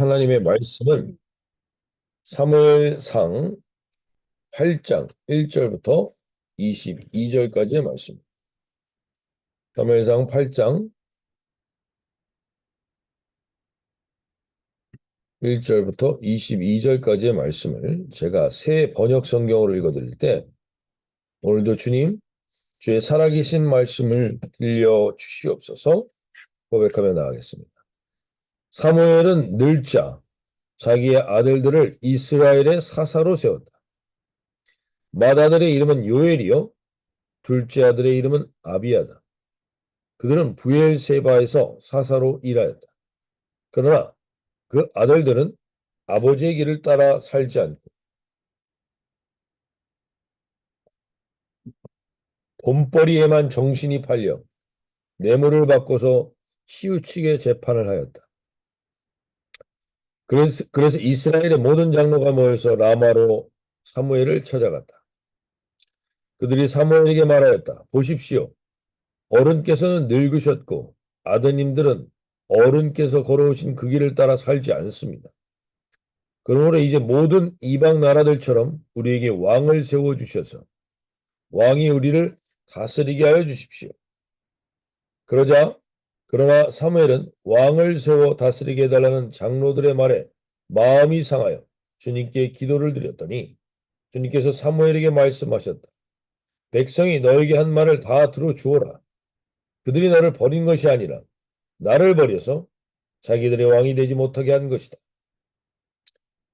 하나님의 말씀은 사무엘상 8장 1절부터 22절까지의 말씀입니다. 사무엘상 8장 1절부터 22절까지의 말씀을 제가 새 번역 성경으로 읽어드릴 때 오늘도 주님, 주의 살아계신 말씀을 들려주시옵소서 고백하며 나가겠습니다. 사무엘은 늙자 자기의 아들들을 이스라엘의 사사로 세웠다. 맏아들의 이름은 요엘이요 둘째 아들의 이름은 아비야다. 그들은 부엘세바에서 사사로 일하였다. 그러나 그 아들들은 아버지의 길을 따라 살지 않고 돈벌이에만 정신이 팔려 뇌물을 받고서 치우치게 재판을 하였다. 그래서 이스라엘의 모든 장로가 모여서 라마로 사무엘을 찾아갔다. 그들이 사무엘에게 말하였다. 보십시오. 어른께서는 늙으셨고 아드님들은 어른께서 걸어오신 그 길을 따라 살지 않습니다. 그러므로 이제 모든 이방 나라들처럼 우리에게 왕을 세워주셔서 왕이 우리를 다스리게 하여 주십시오. 그러나 사무엘은 왕을 세워 다스리게 해달라는 장로들의 말에 마음이 상하여 주님께 기도를 드렸더니 주님께서 사무엘에게 말씀하셨다. 백성이 너에게 한 말을 다 들어주어라. 그들이 너를 버린 것이 아니라 나를 버려서 자기들의 왕이 되지 못하게 한 것이다.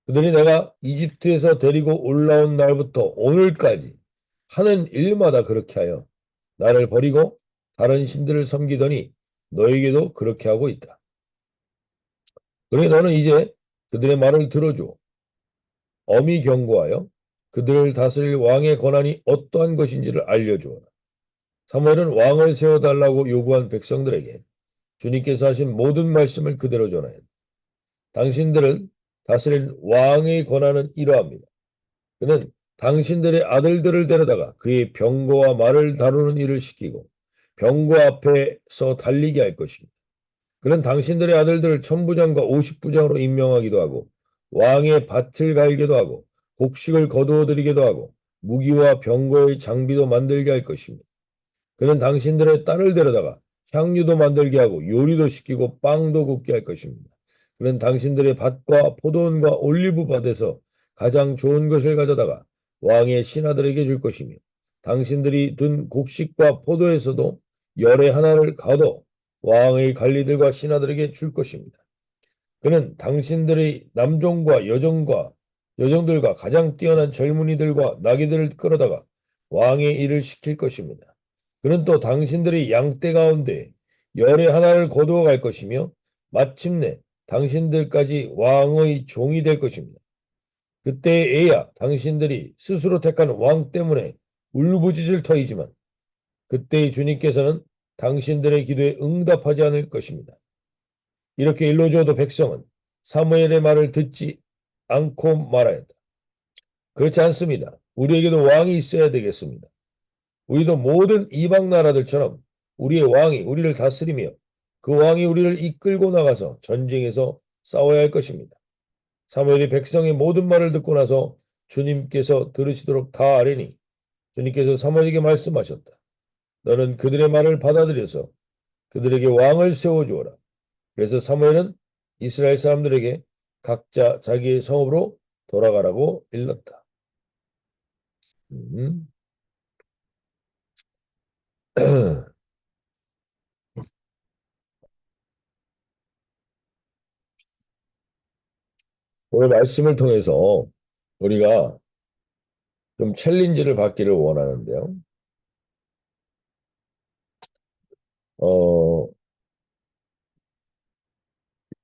그들이 내가 이집트에서 데리고 올라온 날부터 오늘까지 하는 일마다 그렇게 하여 나를 버리고 다른 신들을 섬기더니 너에게도 그렇게 하고 있다. 그러니 너는 이제 그들의 말을 들어줘. 엄히 경고하여 그들을 다스릴 왕의 권한이 어떠한 것인지를 알려주어라. 사무엘은 왕을 세워달라고 요구한 백성들에게 주님께서 하신 모든 말씀을 그대로 전하였다. 당신들을 다스릴 왕의 권한은 이러합니다. 그는 당신들의 아들들을 데려다가 그의 병거와 말을 다루는 일을 시키고 병거 앞에서 달리게 할 것입니다. 그는 당신들의 아들들을 천부장과 오십부장으로 임명하기도 하고 왕의 밭을 갈기도 하고 곡식을 거두어 드리기도 하고 무기와 병거의 장비도 만들게 할 것입니다. 그는 당신들의 딸을 데려다가 향유도 만들게 하고 요리도 시키고 빵도 굽게 할 것입니다. 그는 당신들의 밭과 포도원과 올리브 밭에서 가장 좋은 것을 가져다가 왕의 신하들에게 줄 것이며 당신들이 둔 곡식과 포도에서도 열의 하나를 가둬 왕의 관리들과 신하들에게 줄 것입니다. 그는 당신들의 남종과 여종들과 가장 뛰어난 젊은이들과 나귀들을 끌어다가 왕의 일을 시킬 것입니다. 그는 또 당신들의 양떼 가운데 열의 하나를 거두어 갈 것이며 마침내 당신들까지 왕의 종이 될 것입니다. 그때에야 당신들이 스스로 택한 왕 때문에 울부짖을 터이지만 그때의 주님께서는 당신들의 기도에 응답하지 않을 것입니다. 이렇게 일러주어도 백성은 사무엘의 말을 듣지 않고 말하였다. 그렇지 않습니다. 우리에게도 왕이 있어야 되겠습니다. 우리도 모든 이방 나라들처럼 우리의 왕이 우리를 다스리며 그 왕이 우리를 이끌고 나가서 전쟁에서 싸워야 할 것입니다. 사무엘이 백성의 모든 말을 듣고 나서 주님께서 들으시도록 다 아뢰니 주님께서 사무엘에게 말씀하셨다. 너는 그들의 말을 받아들여서 그들에게 왕을 세워주어라. 그래서 사무엘은 이스라엘 사람들에게 각자 자기의 성읍으로 돌아가라고 일렀다. 오늘 말씀을 통해서 우리가 좀 챌린지를 받기를 원하는데요. 어,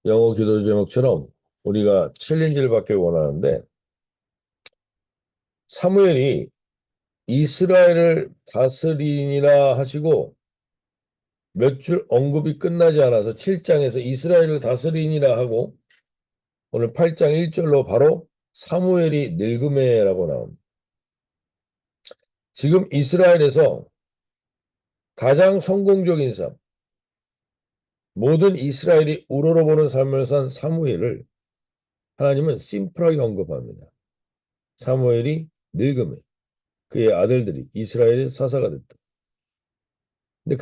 영어 기도 제목처럼 우리가 챌린지를 받기를 원하는데 사무엘이 이스라엘을 다스리니라 하시고 몇 줄 언급이 끝나지 않아서 7장에서 이스라엘을 다스리니라 하고 오늘 8장 1절로 바로 사무엘이 늙음에라고 나옵니다. 지금 이스라엘에서 가장 성공적인 삶, 모든 이스라엘이 우러러보는 삶을 산 사무엘을 하나님은 심플하게 언급합니다. 사무엘이 늙음에 그의 아들들이 이스라엘의 사사가 됐다. 근데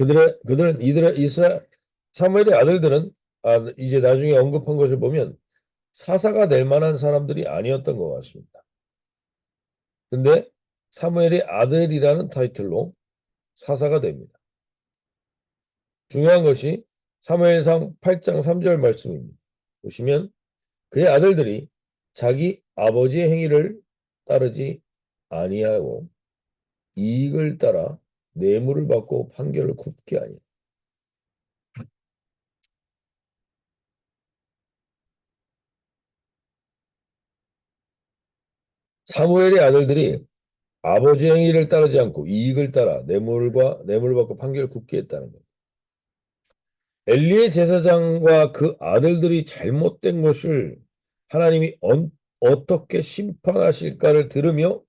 사무엘의 아들들은 이제 나중에 언급한 것을 보면 사사가 될 만한 사람들이 아니었던 것 같습니다. 근데 사무엘의 아들이라는 타이틀로 사사가 됩니다. 중요한 것이 사무엘상 8장 3절 말씀입니다. 보시면 그의 아들들이 자기 아버지의 행위를 따르지 아니하고 이익을 따라 뇌물을 받고 판결을 굽게 하니. 사무엘의 아들들이 아버지의 행위를 따르지 않고 이익을 따라 뇌물을 받고 판결을 굽게 했다는 것. 엘리의 제사장과 그 아들들이 잘못된 것을 하나님이 어떻게 심판하실까를 들으며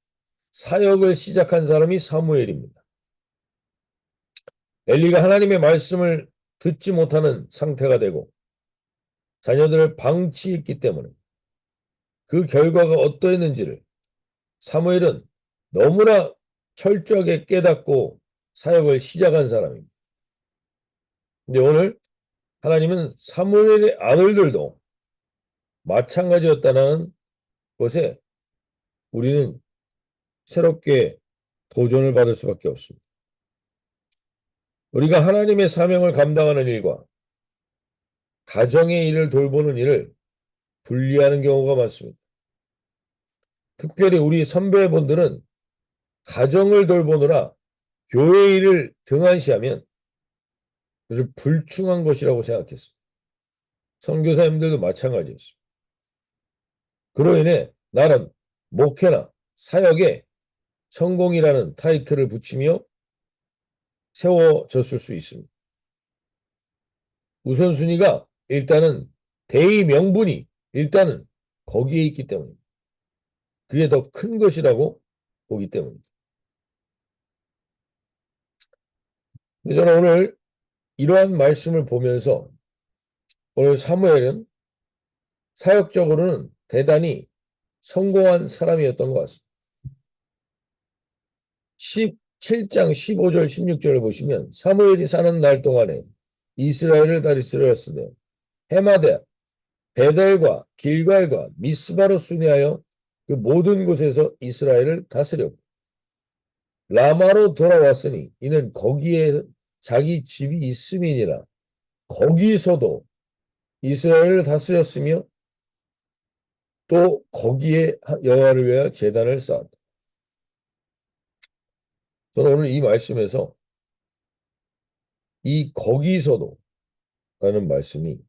사역을 시작한 사람이 사무엘입니다. 엘리가 하나님의 말씀을 듣지 못하는 상태가 되고 자녀들을 방치했기 때문에 그 결과가 어떠했는지를 사무엘은 너무나 철저하게 깨닫고 사역을 시작한 사람입니다. 근데 오늘 하나님은 사무엘의 아들들도 마찬가지였다는 것에 우리는 새롭게 도전을 받을 수밖에 없습니다. 우리가 하나님의 사명을 감당하는 일과 가정의 일을 돌보는 일을 분리하는 경우가 많습니다. 특별히 우리 선배분들은 가정을 돌보느라 교회 일을 등한시하면 아주 불충한 것이라고 생각했습니다. 선교사님들도 마찬가지였습니다. 그로 인해 나는 목회나 사역에 성공이라는 타이틀을 붙이며 세워졌을 수 있습니다. 우선순위가 일단은 대의 명분이 일단은 거기에 있기 때문입니다. 그게 더 큰 것이라고 보기 때문입니다. 저는 오늘 이러한 말씀을 보면서 오늘 사무엘은 사역적으로는 대단히 성공한 사람이었던 것 같습니다. 17장 15절 16절을 보시면 사무엘이 사는 날 동안에 이스라엘을 다스렸으되 해마다 베델과 길갈과 미스바로 순회하여 그 모든 곳에서 이스라엘을 다스렸고 라마로 돌아왔으니 이는 거기에 자기 집이 있음이니라. 거기서도 이스라엘을 다스렸으며 또 거기에 여호와를 위하여 제단을 쌓았다. 저는 오늘 이 말씀에서 이 거기서도 라는 말씀이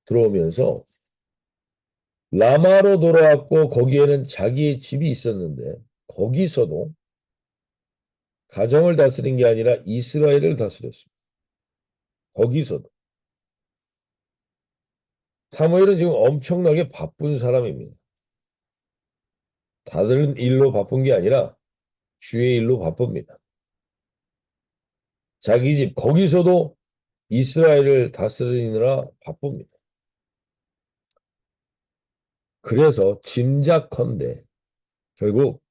들어오면서 라마로 돌아왔고 거기에는 자기의 집이 있었는데 거기서도 가정을 다스린 게 아니라 이스라엘을 다스렸습니다. 거기서도. 사무엘은 지금 엄청나게 바쁜 사람입니다. 다른 일로 바쁜 게 아니라 주의 일로 바쁩니다. 자기 집 거기서도 이스라엘을 다스리느라 바쁩니다. 그래서 짐작컨대 결국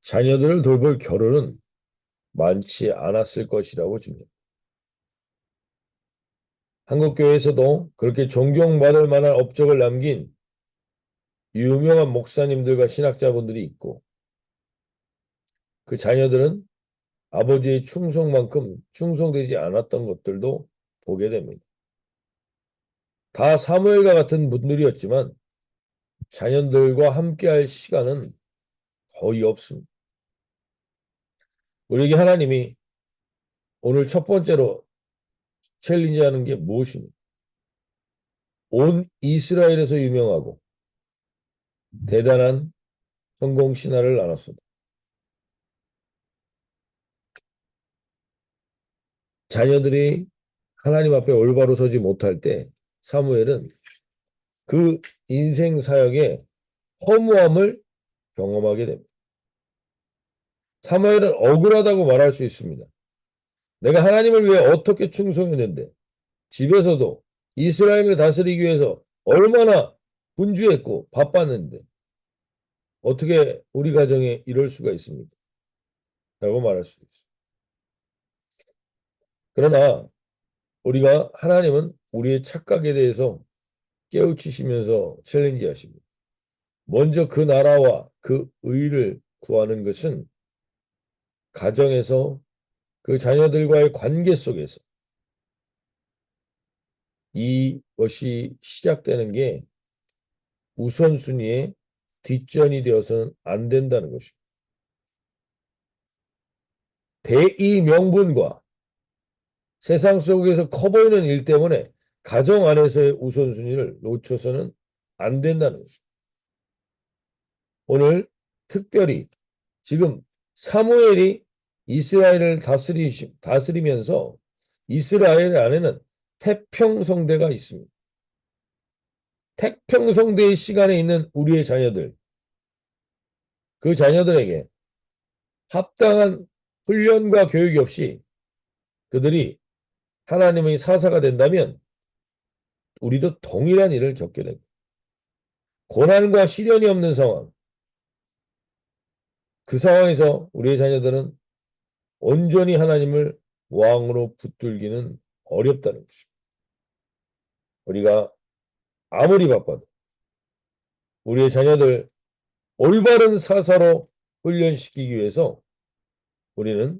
자녀들을 돌볼 겨를은 많지 않았을 것이라고 줍니다. 한국교회에서도 그렇게 존경받을 만한 업적을 남긴 유명한 목사님들과 신학자분들이 있고 그 자녀들은 아버지의 충성만큼 충성되지 않았던 것들도 보게 됩니다. 다 사무엘과 같은 분들이었지만 자녀들과 함께할 시간은 거의 없습니다. 우리에게 하나님이 오늘 첫 번째로 챌린지하는 게 무엇입니까? 온 이스라엘에서 유명하고 대단한 성공 신화를 나눴습니다. 자녀들이 하나님 앞에 올바로 서지 못할 때 사무엘은 그 인생 사역의 허무함을 경험하게 됩니다. 사무엘은 억울하다고 말할 수 있습니다. 내가 하나님을 위해 어떻게 충성했는데 집에서도 이스라엘을 다스리기 위해서 얼마나 분주했고 바빴는데 어떻게 우리 가정에 이럴 수가 있습니까? 라고 말할 수 있습니다. 그러나 우리가 하나님은 우리의 착각에 대해서 깨우치시면서 챌린지 하십니다. 먼저 그 나라와 그 의를 구하는 것은 가정에서 그 자녀들과의 관계 속에서 이것이 시작되는 게 우선순위에 뒷전이 되어서는 안 된다는 것입니다. 대의 명분과 세상 속에서 커 보이는 일 때문에 가정 안에서의 우선순위를 놓쳐서는 안 된다는 것입니다. 오늘 특별히 지금 사무엘이 이스라엘을 다스리면서 이스라엘 안에는 태평성대가 있습니다. 태평성대의 시간에 있는 우리의 자녀들, 그 자녀들에게 합당한 훈련과 교육이 없이 그들이 하나님의 사사가 된다면 우리도 동일한 일을 겪게 됩니다. 고난과 시련이 없는 상황, 그 상황에서 우리의 자녀들은 온전히 하나님을 왕으로 붙들기는 어렵다는 것입니다. 우리가 아무리 바빠도 우리의 자녀들 올바른 사사로 훈련시키기 위해서 우리는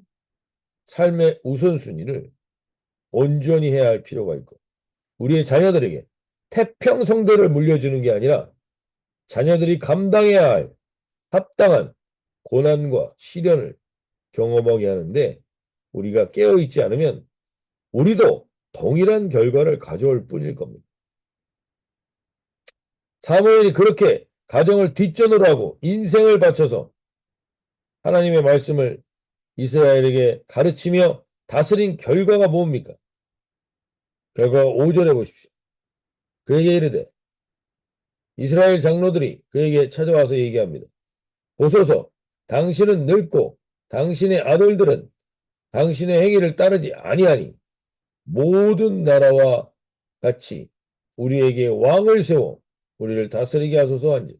삶의 우선순위를 온전히 해야 할 필요가 있고 우리의 자녀들에게 태평성대를 물려주는 게 아니라 자녀들이 감당해야 할 합당한 고난과 시련을 경험하게 하는데 우리가 깨어있지 않으면 우리도 동일한 결과를 가져올 뿐일 겁니다. 사무엘이 그렇게 가정을 뒷전으로 하고 인생을 바쳐서 하나님의 말씀을 이스라엘에게 가르치며 다스린 결과가 뭡니까? 결과 5절에 보십시오. 그에게 이르되 이스라엘 장로들이 그에게 찾아와서 얘기합니다. 보소서 당신은 늙고 당신의 아들들은 당신의 행위를 따르지 아니하니 모든 나라와 같이 우리에게 왕을 세워 우리를 다스리게 하소서 한지.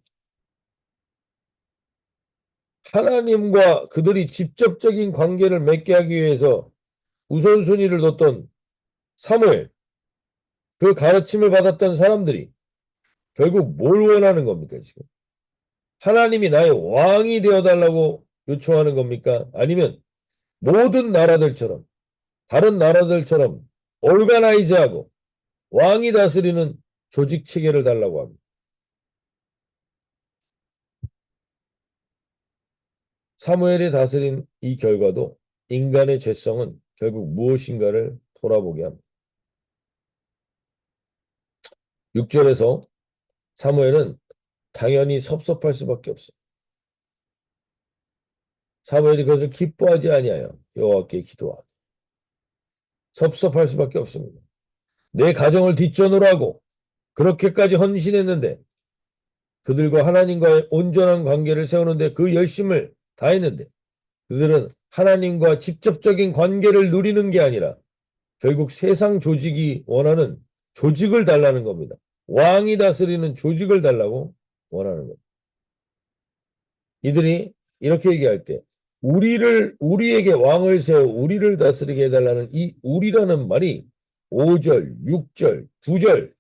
하나님과 그들이 직접적인 관계를 맺게 하기 위해서 우선순위를 뒀던 사무엘, 그 가르침을 받았던 사람들이 결국 뭘 원하는 겁니까, 지금? 하나님이 나의 왕이 되어달라고 요청하는 겁니까? 아니면 모든 나라들처럼, 다른 나라들처럼 올가나이즈하고 왕이 다스리는 조직 체계를 달라고 합니다. 사무엘이 다스린 이 결과도 인간의 죄성은 결국 무엇인가를 돌아보게 합니다. 6절에서 사무엘은 당연히 섭섭할 수밖에 없어요. 사무엘이 그것을 기뻐하지 아니하여 여호와께 기도하고 섭섭할 수밖에 없습니다. 내 가정을 뒷전으로 하고 그렇게까지 헌신했는데 그들과 하나님과의 온전한 관계를 세우는데 그 열심을 다했는데 그들은 하나님과 직접적인 관계를 누리는 게 아니라 결국 세상 조직이 원하는 조직을 달라는 겁니다. 왕이 다스리는 조직을 달라고 원하는 겁니다. 이들이 이렇게 얘기할 때 우리에게 왕을 세워 우리를 다스리게 해달라는 이 우리라는 말이 5절, 6절, 9절,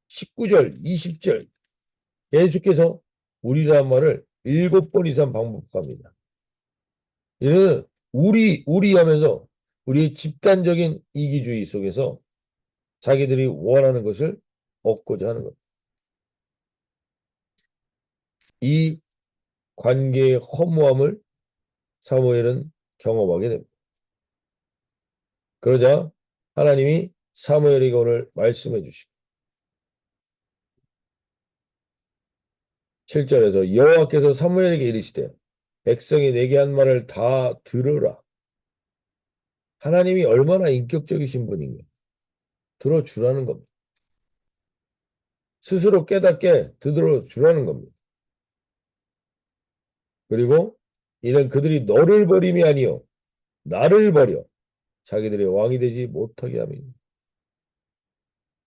19절, 20절 계속해서 우리라는 말을 7번 이상 반복합니다. 이는 우리 하면서 우리의 집단적인 이기주의 속에서 자기들이 원하는 것을 얻고자 하는 것. 이 관계의 허무함을 사무엘은 경험하게 됩니다. 그러자 하나님이 사무엘에게 오늘 말씀해 주시고 7절에서 여호와께서 사무엘에게 이르시되 백성이 내게 한 말을 다 들으라. 하나님이 얼마나 인격적이신 분인가 들어주라는 겁니다. 스스로 깨닫게 들어주라는 겁니다. 그리고 이는 그들이 너를 버림이 아니요 나를 버려 자기들의 왕이 되지 못하게 함이니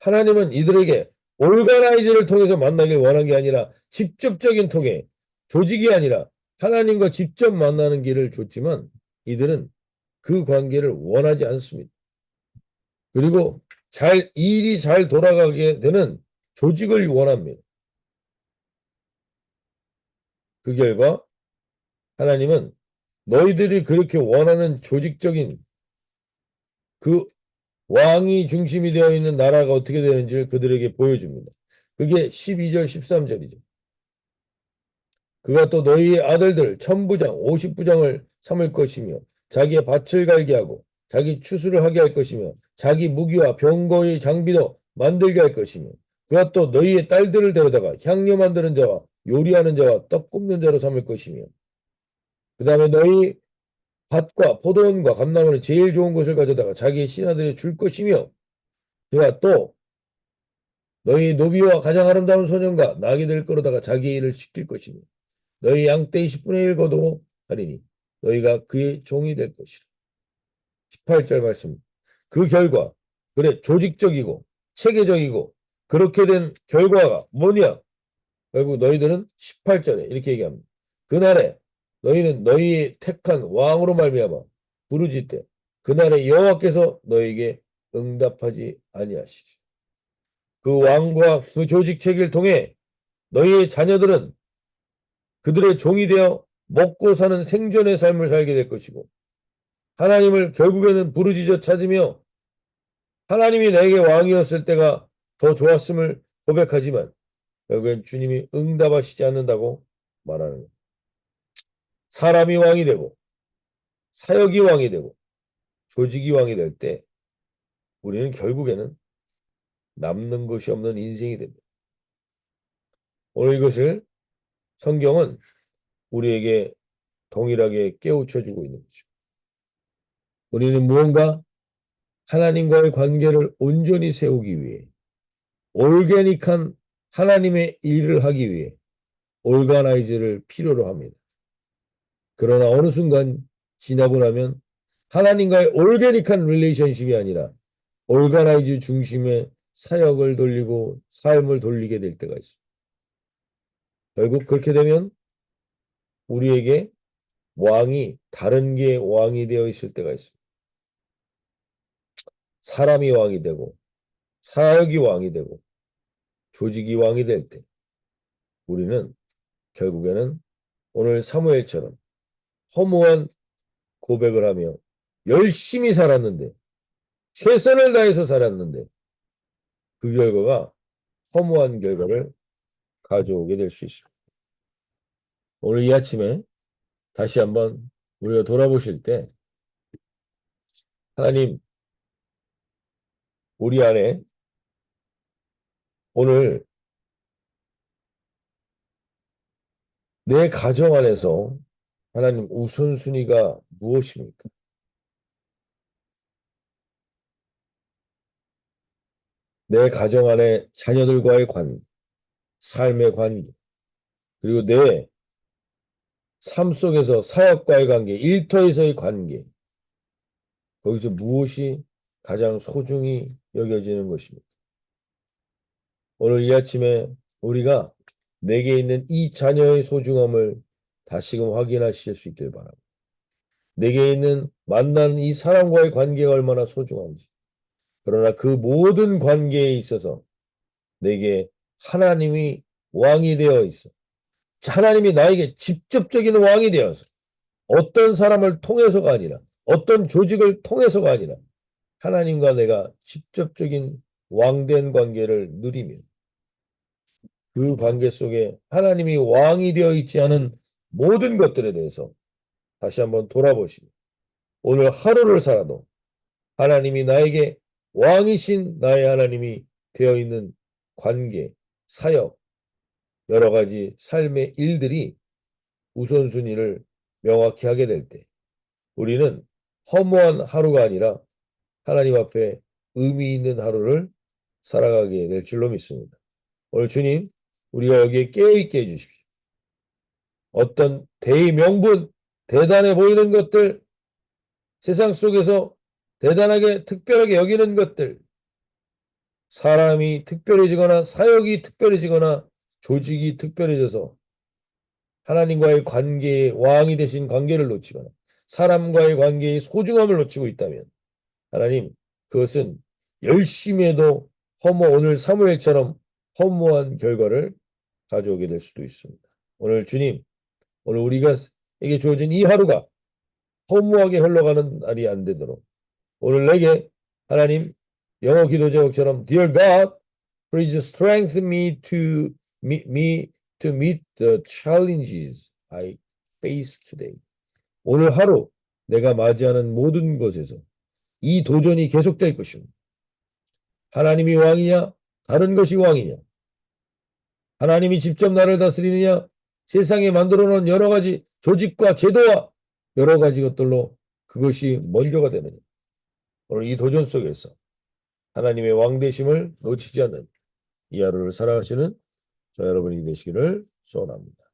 하나님은 이들에게 올가나이즈를 통해서 만나길 원한 게 아니라 직접적인 통해, 조직이 아니라 하나님과 직접 만나는 길을 줬지만 이들은 그 관계를 원하지 않습니다. 그리고 일이 잘 돌아가게 되는 조직을 원합니다. 그 결과 하나님은 너희들이 그렇게 원하는 조직적인 그 왕이 중심이 되어 있는 나라가 어떻게 되는지를 그들에게 보여줍니다. 그게 12절, 13절이죠. 그가 또 너희의 아들들 천부장, 50부장을 삼을 것이며 자기의 밭을 갈게 하고 자기 추수를 하게 할 것이며 자기 무기와 병거의 장비도 만들게 할 것이며 그가 또 너희의 딸들을 데려다가 향료 만드는 자와 요리하는 자와 떡 굽는 자로 삼을 것이며 그 다음에 너희 밭과 포도원과 감나무는 제일 좋은 것을 가져다가 자기의 신하들에 줄 것이며 그가 또 너희 노비와 가장 아름다운 소년과 나귀들 끌어다가 자기의 일을 시킬 것이며 너희 양떼의 10분의 1 거두하리니 너희가 그의 종이 될 것이라. 18절 말씀. 그 결과 그래 조직적이고 체계적이고 그렇게 된 결과가 뭐냐? 결국 너희들은 18절에 이렇게 얘기합니다. 그날에 너희는 너희의 택한 왕으로 말미암아 부르짖되 그날에 여호와께서 너희에게 응답하지 아니하시리. 그 왕과 그 조직 체계를 통해 너희의 자녀들은 그들의 종이 되어 먹고 사는 생존의 삶을 살게 될 것이고 하나님을 결국에는 부르짖어 찾으며 하나님이 내게 왕이었을 때가 더 좋았음을 고백하지만 결국엔 주님이 응답하시지 않는다고 말하는 거예요. 사람이 왕이 되고 사역이 왕이 되고 조직이 왕이 될 때 우리는 결국에는 남는 것이 없는 인생이 됩니다. 오늘 이것을 성경은 우리에게 동일하게 깨우쳐주고 있는 거죠. 우리는 무언가 하나님과의 관계를 온전히 세우기 위해 올게닉한 하나님의 일을 하기 위해 올가나이즈를 필요로 합니다. 그러나 어느 순간 지나고 나면 하나님과의 올게닉한 릴레이션십이 아니라 올가나이즈 중심의 사역을 돌리고 삶을 돌리게 될 때가 있습니다. 결국 그렇게 되면 우리에게 왕이 다른 게 왕이 되어 있을 때가 있습니다. 사람이 왕이 되고 사역이 왕이 되고 조직이 왕이 될 때 우리는 결국에는 오늘 사무엘처럼 허무한 고백을 하며 열심히 살았는데 최선을 다해서 살았는데 그 결과가 허무한 결과를 가져오게 될 수 있습니다. 오늘 이 아침에 다시 한번 우리가 돌아보실 때 하나님 우리 안에 오늘 내 가정 안에서 하나님 우선순위가 무엇입니까? 내 가정 안에 자녀들과의 관계, 삶의 관계, 그리고 내 삶 속에서 사역과의 관계, 일터에서의 관계, 거기서 무엇이 가장 소중히 여겨지는 것입니까? 오늘 이 아침에 우리가 내게 있는 이 자녀의 소중함을 다시금 확인하실 수 있길 바랍니다. 내게 있는 만나는 이 사람과의 관계가 얼마나 소중한지. 그러나 그 모든 관계에 있어서 내게 하나님이 왕이 되어 있어. 하나님이 나에게 직접적인 왕이 되어서 어떤 사람을 통해서가 아니라 어떤 조직을 통해서가 아니라 하나님과 내가 직접적인 왕된 관계를 누리며 그 관계 속에 하나님이 왕이 되어 있지 않은 모든 것들에 대해서 다시 한번 돌아보시고 오늘 하루를 살아도 하나님이 나에게 왕이신 나의 하나님이 되어 있는 관계, 사역, 여러 가지 삶의 일들이 우선순위를 명확히 하게 될 때 우리는 허무한 하루가 아니라 하나님 앞에 의미 있는 하루를 살아가게 될 줄로 믿습니다. 오늘 주님, 우리가 여기에 깨어있게 해주십시오. 어떤 대의명분, 대단해 보이는 것들, 세상 속에서 대단하게 특별하게 여기는 것들, 사람이 특별해지거나 사역이 특별해지거나 조직이 특별해져서 하나님과의 관계의 왕이 되신 관계를 놓치거나 사람과의 관계의 소중함을 놓치고 있다면 하나님 그것은 열심히 해도 오늘 사무엘처럼 허무한 결과를 가져오게 될 수도 있습니다. 오늘 주님, 오늘 우리가 에게 주어진 이 하루가 허무하게 흘러가는 날이 안 되도록 오늘 내게 하나님 영어 기도 제목처럼 Dear God, please strengthen me to meet the challenges I face today. 오늘 하루 내가 맞이하는 모든 것에서 이 도전이 계속될 것입니다. 하나님이 왕이냐? 다른 것이 왕이냐? 하나님이 직접 나를 다스리느냐? 세상에 만들어 놓은 여러 가지 조직과 제도와 여러 가지 것들로 그것이 먼저가 되느냐? 오늘 이 도전 속에서 하나님의 왕 되심을 놓치지 않는 이 하루를 살아가시는 저 여러분이 되시기를 소원합니다.